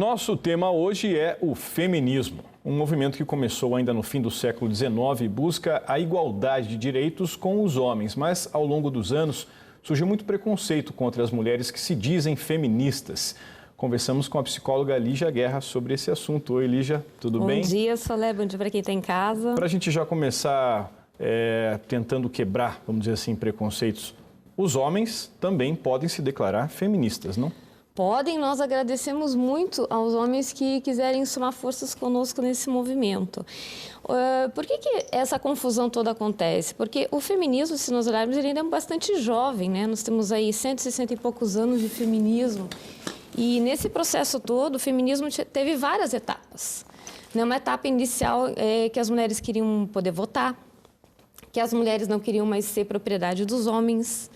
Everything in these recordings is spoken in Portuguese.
Nosso tema hoje é o feminismo, um movimento que começou ainda no fim do século XIX e busca a igualdade de direitos com os homens, mas ao longo dos anos surgiu muito preconceito contra as mulheres que se dizem feministas. Conversamos com a psicóloga Lígia Guerra sobre esse assunto. Oi, Lígia, tudo bem? Bom dia, Solé, bom dia para quem está em casa. Para a gente já começar tentando quebrar, vamos dizer assim, preconceitos, os homens também podem se declarar feministas, não? Podem, nós agradecemos muito aos homens que quiserem somar forças conosco nesse movimento. Por que essa confusão toda acontece? Porque o feminismo, se nós olharmos, ele ainda é bastante jovem, né? Nós temos aí 160 e poucos anos de feminismo. E nesse processo todo, o feminismo teve várias etapas. Uma etapa inicial é que as mulheres queriam poder votar, que as mulheres não queriam mais ser propriedade dos homens.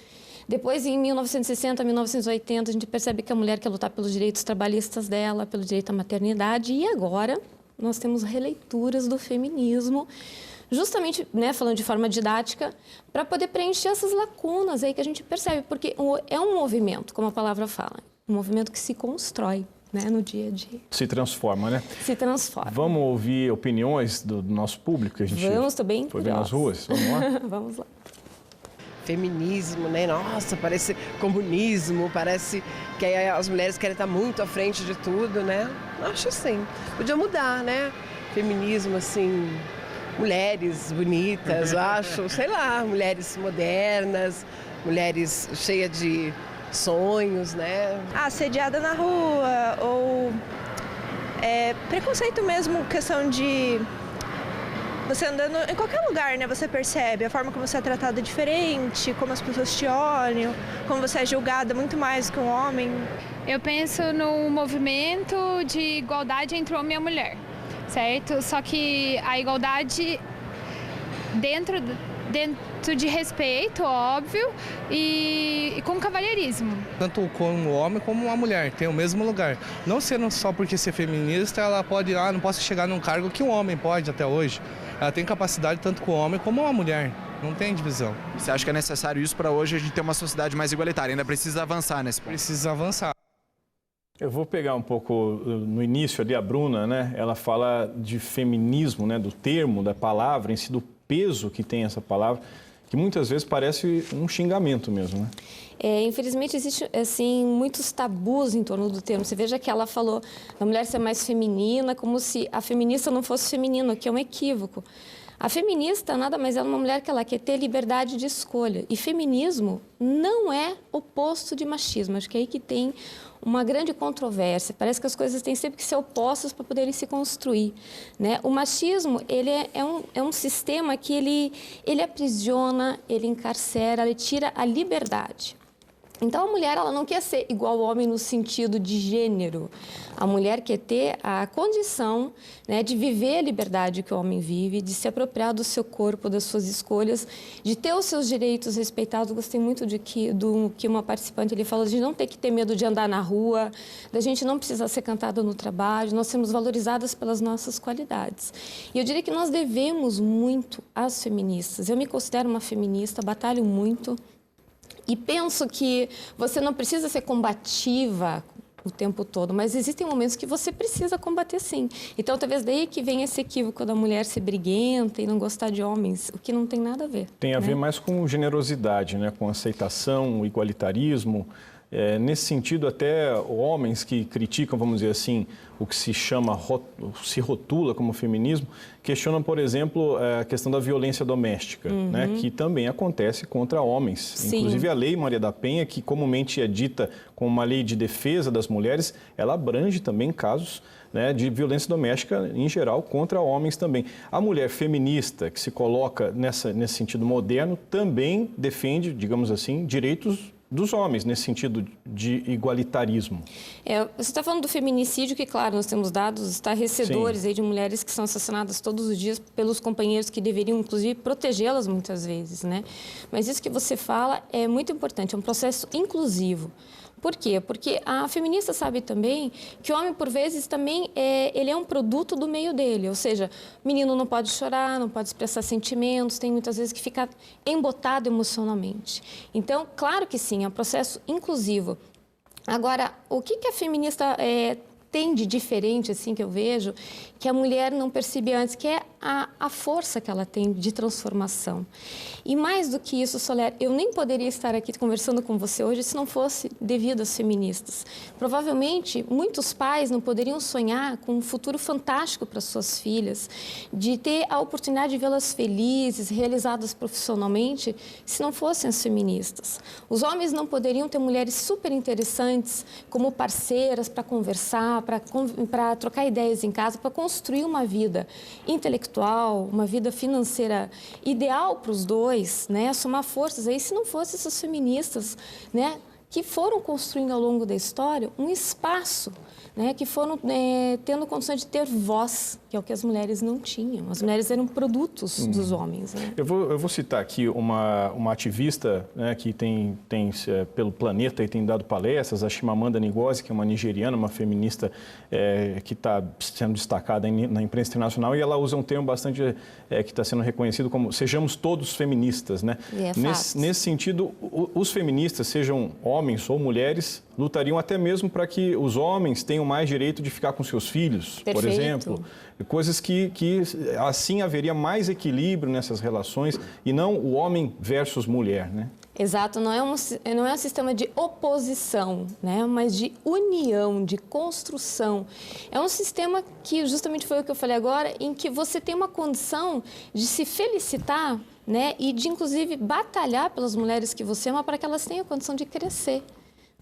Depois, em 1960, 1980, a gente percebe que a mulher quer lutar pelos direitos trabalhistas dela, pelo direito à maternidade. E agora, nós temos releituras do feminismo, justamente, falando de forma didática, para poder preencher essas lacunas aí que a gente percebe. Porque é um movimento, como a palavra fala, um movimento que se constrói, no dia a dia. Se transforma, né? Se transforma. Vamos ouvir opiniões do nosso público? Que a gente estou bem foi ver nas ruas. Vamos lá? Vamos lá. Feminismo, Nossa, parece comunismo, parece que as mulheres querem estar muito à frente de tudo, Acho assim, podia mudar, Feminismo, assim, mulheres bonitas, eu acho, sei lá, mulheres modernas, mulheres cheias de sonhos, Assediada na rua, ou preconceito mesmo, questão de... Você andando em qualquer lugar, você percebe a forma como você é tratada diferente, como as pessoas te olham, como você é julgada muito mais que um homem. Eu penso num movimento de igualdade entre o homem e a mulher, certo? Só que a igualdade dentro de respeito, óbvio, e com cavalheirismo. Tanto como o homem como a mulher tem o mesmo lugar. Não sendo só porque ser feminista, ela pode, não posso chegar num cargo que um homem pode até hoje. Ela tem capacidade tanto com o homem como a mulher. Não tem divisão. Você acha que é necessário isso para hoje a gente ter uma sociedade mais igualitária? Ainda precisa avançar nesse ponto? Precisa avançar. Eu vou pegar um pouco no início ali a Bruna, Ela fala de feminismo, do termo, da palavra em si, do peso que tem essa palavra, que muitas vezes parece um xingamento mesmo, Infelizmente, existe, assim, muitos tabus em torno do termo. Você veja que ela falou da mulher ser mais feminina, como se a feminista não fosse feminina, que é um equívoco. A feminista, nada mais é uma mulher que ela quer ter liberdade de escolha. E feminismo não é oposto de machismo. Acho que é aí que tem uma grande controvérsia. Parece que as coisas têm sempre que ser opostas para poderem se construir, O machismo, ele é um sistema que ele aprisiona, ele encarcera, ele tira a liberdade. Então, a mulher ela não quer ser igual ao homem no sentido de gênero. A mulher quer ter a condição de viver a liberdade que o homem vive, de se apropriar do seu corpo, das suas escolhas, de ter os seus direitos respeitados. Gostei muito do que uma participante ele falou, de não ter que ter medo de andar na rua, da gente não precisar ser cantada no trabalho, nós sermos valorizadas pelas nossas qualidades. E eu diria que nós devemos muito às feministas. Eu me considero uma feminista, batalho muito. E penso que você não precisa ser combativa o tempo todo, mas existem momentos que você precisa combater sim. Então, talvez daí que vem esse equívoco da mulher ser briguenta e não gostar de homens, o que não tem nada a ver. Tem a ver mais com generosidade, com aceitação, igualitarismo. Nesse sentido, até homens que criticam, vamos dizer assim, o que se rotula como feminismo, questionam, por exemplo, a questão da violência doméstica, que também acontece contra homens. Sim. Inclusive, a Lei Maria da Penha, que comumente é dita como uma lei de defesa das mulheres, ela abrange também casos de violência doméstica, em geral, contra homens também. A mulher feminista, que se coloca nesse sentido moderno, também defende, digamos assim, direitos dos homens, nesse sentido de igualitarismo. Você está falando do feminicídio, que, claro, nós temos dados estarrecedores aí de mulheres que são assassinadas todos os dias pelos companheiros que deveriam, inclusive, protegê-las muitas vezes, Mas isso que você fala é muito importante, é um processo inclusivo. Por quê? Porque a feminista sabe também que o homem, por vezes, também ele é um produto do meio dele. Ou seja, o menino não pode chorar, não pode expressar sentimentos, tem muitas vezes que ficar embotado emocionalmente. Então, claro que sim, é um processo inclusivo. Agora, o que a feminista tem de diferente, assim, que eu vejo, que a mulher não percebia antes, que é a força que ela tem de transformação. E mais do que isso, Soler, eu nem poderia estar aqui conversando com você hoje se não fosse devido às feministas. Provavelmente, muitos pais não poderiam sonhar com um futuro fantástico para suas filhas, de ter a oportunidade de vê-las felizes, realizadas profissionalmente, se não fossem as feministas. Os homens não poderiam ter mulheres super interessantes como parceiras para conversar, para trocar ideias em casa, para construir uma vida intelectual, uma vida financeira ideal para os dois, né? Somar forças aí, se não fossem essas feministas, né? Que foram construindo ao longo da história um espaço, né? Que foram tendo condições de ter voz, que é o que as mulheres não tinham. As mulheres eram produtos dos homens. Né? Eu vou citar aqui uma ativista, né, que tem pelo planeta e tem dado palestras, a Chimamanda Ngozi, que é uma nigeriana, uma feminista que está sendo destacada na imprensa internacional, e ela usa um termo bastante que está sendo reconhecido como sejamos todos feministas. Né? Nesse sentido, os feministas, sejam homens ou mulheres, lutariam até mesmo para que os homens tenham mais direito de ficar com seus filhos, Perfeito. por exemplo. Coisas que assim haveria mais equilíbrio nessas relações e não o homem versus mulher, né? Exato, não é um sistema de oposição, né? Mas de união, de construção. É um sistema que, justamente foi o que eu falei agora, em que você tem uma condição de se felicitar, né? E de, inclusive, batalhar pelas mulheres que você ama para que elas tenham a condição de crescer.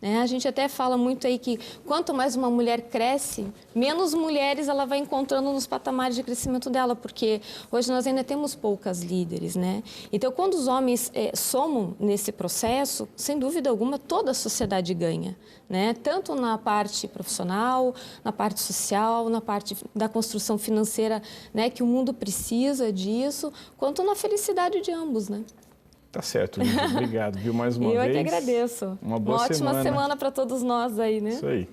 A gente até fala muito aí que quanto mais uma mulher cresce, menos mulheres ela vai encontrando nos patamares de crescimento dela, porque hoje nós ainda temos poucas líderes, né? Então, quando os homens somam nesse processo, sem dúvida alguma, toda a sociedade ganha, né? Tanto na parte profissional, na parte social, na parte da construção financeira, né? Que o mundo precisa disso, quanto na felicidade de ambos, né? Tá certo, Lídia. Obrigado, viu, mais uma vez. Eu é que agradeço. Uma boa ótima semana para todos nós aí, né? Isso aí.